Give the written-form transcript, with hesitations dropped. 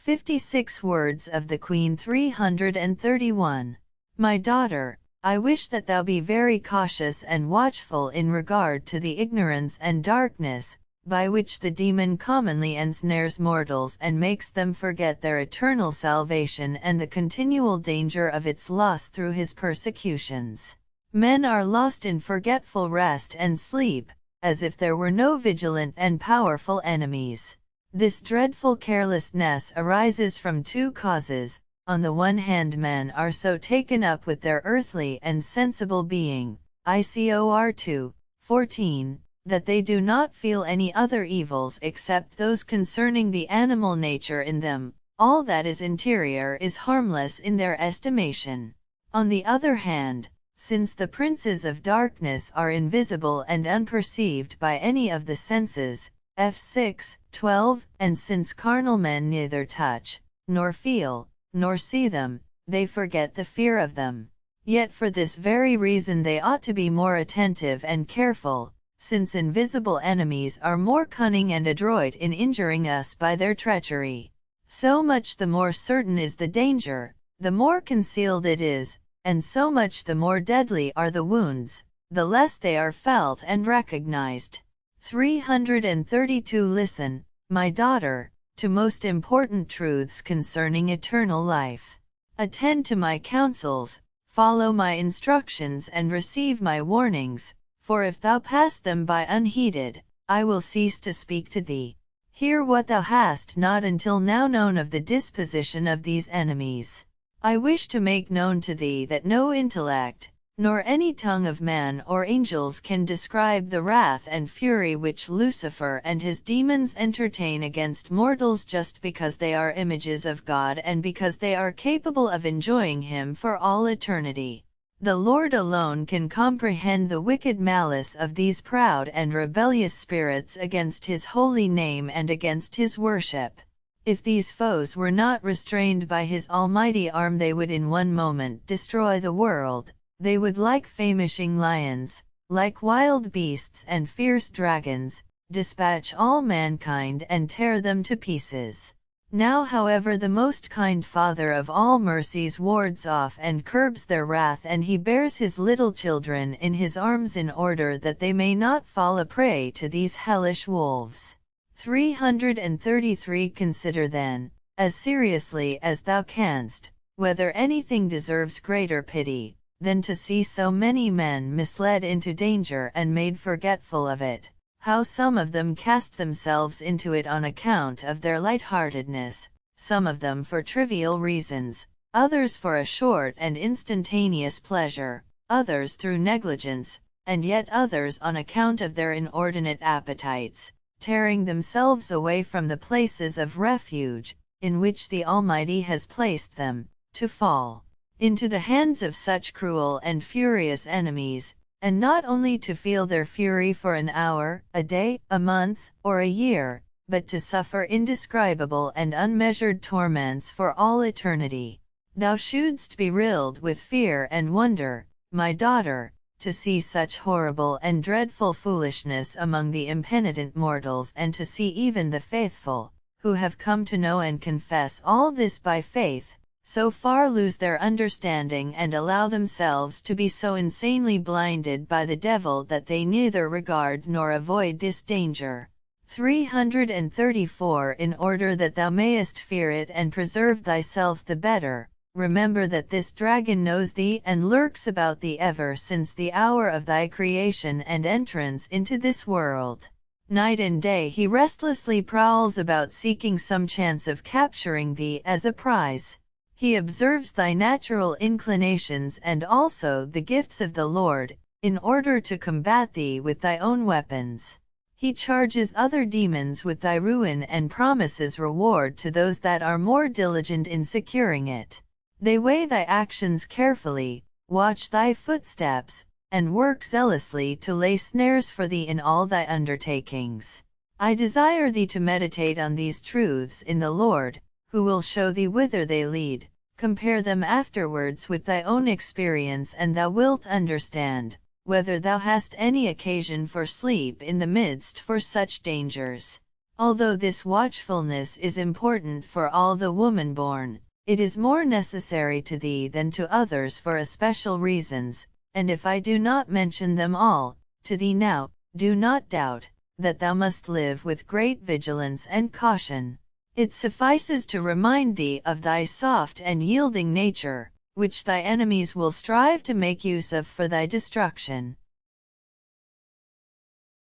56 Words of the Queen 331. My daughter, I wish that thou be very cautious and watchful in regard to the ignorance and darkness, by which the demon commonly ensnares mortals and makes them forget their eternal salvation and the continual danger of its loss through his persecutions. Men are lost in forgetful rest and sleep, as if there were no vigilant and powerful enemies. This dreadful carelessness arises from two causes. On the one hand, men are so taken up with their earthly and sensible being, Icor 2:14, that they do not feel any other evils except those concerning the animal nature in them. All that is interior is harmless in their estimation. On the other hand, since the princes of darkness are invisible and unperceived by any of the senses, F6:12, and since carnal men neither touch, nor feel, nor see them, they forget the fear of them. Yet for this very reason they ought to be more attentive and careful, since invisible enemies are more cunning and adroit in injuring us by their treachery. So much the more certain is the danger, the more concealed it is, and so much the more deadly are the wounds, the less they are felt and recognized. 332 Listen, my daughter, to most important truths concerning eternal life. Attend to my counsels, follow my instructions and receive my warnings, for if thou pass them by unheeded, I will cease to speak to thee. Hear what thou hast not until now known of the disposition of these enemies. I wish to make known to thee that no intellect, nor any tongue of man or angels can describe the wrath and fury which Lucifer and his demons entertain against mortals just because they are images of God and because they are capable of enjoying him for all eternity. The Lord alone can comprehend the wicked malice of these proud and rebellious spirits against his holy name and against his worship. If these foes were not restrained by his almighty arm, they would in one moment destroy the world. They would, like famishing lions, like wild beasts and fierce dragons, dispatch all mankind and tear them to pieces. Now, however, the most kind Father of all mercies wards off and curbs their wrath, and he bears his little children in his arms in order that they may not fall a prey to these hellish wolves. 333 Consider then, as seriously as thou canst, whether anything deserves greater pity than to see so many men misled into danger and made forgetful of it, how some of them cast themselves into it on account of their lightheartedness, some of them for trivial reasons, others for a short and instantaneous pleasure, others through negligence, and yet others on account of their inordinate appetites, tearing themselves away from the places of refuge, in which the Almighty has placed them, to fall into the hands of such cruel and furious enemies, and not only to feel their fury for an hour, a day, a month, or a year, but to suffer indescribable and unmeasured torments for all eternity. Thou shouldst be thrilled with fear and wonder, my daughter, to see such horrible and dreadful foolishness among the impenitent mortals, and to see even the faithful, who have come to know and confess all this by faith, so far lose their understanding and allow themselves to be so insanely blinded by the devil that they neither regard nor avoid this danger. 334 In order that thou mayest fear it and preserve thyself the better, remember that this dragon knows thee and lurks about thee ever since the hour of thy creation and entrance into this world. Night and day he restlessly prowls about seeking some chance of capturing thee as a prize. He observes thy natural inclinations and also the gifts of the Lord, in order to combat thee with thy own weapons. He charges other demons with thy ruin and promises reward to those that are more diligent in securing it. They weigh thy actions carefully, watch thy footsteps, and work zealously to lay snares for thee in all thy undertakings. I desire thee to meditate on these truths in the Lord, who will show thee whither they lead. Compare them afterwards with thy own experience, and thou wilt understand whether thou hast any occasion for sleep in the midst for such dangers. Although this watchfulness is important for all the woman-born, it is more necessary to thee than to others for especial reasons, and if I do not mention them all to thee now, do not doubt that thou must live with great vigilance and caution. It suffices to remind thee of thy soft and yielding nature, which thy enemies will strive to make use of for thy destruction.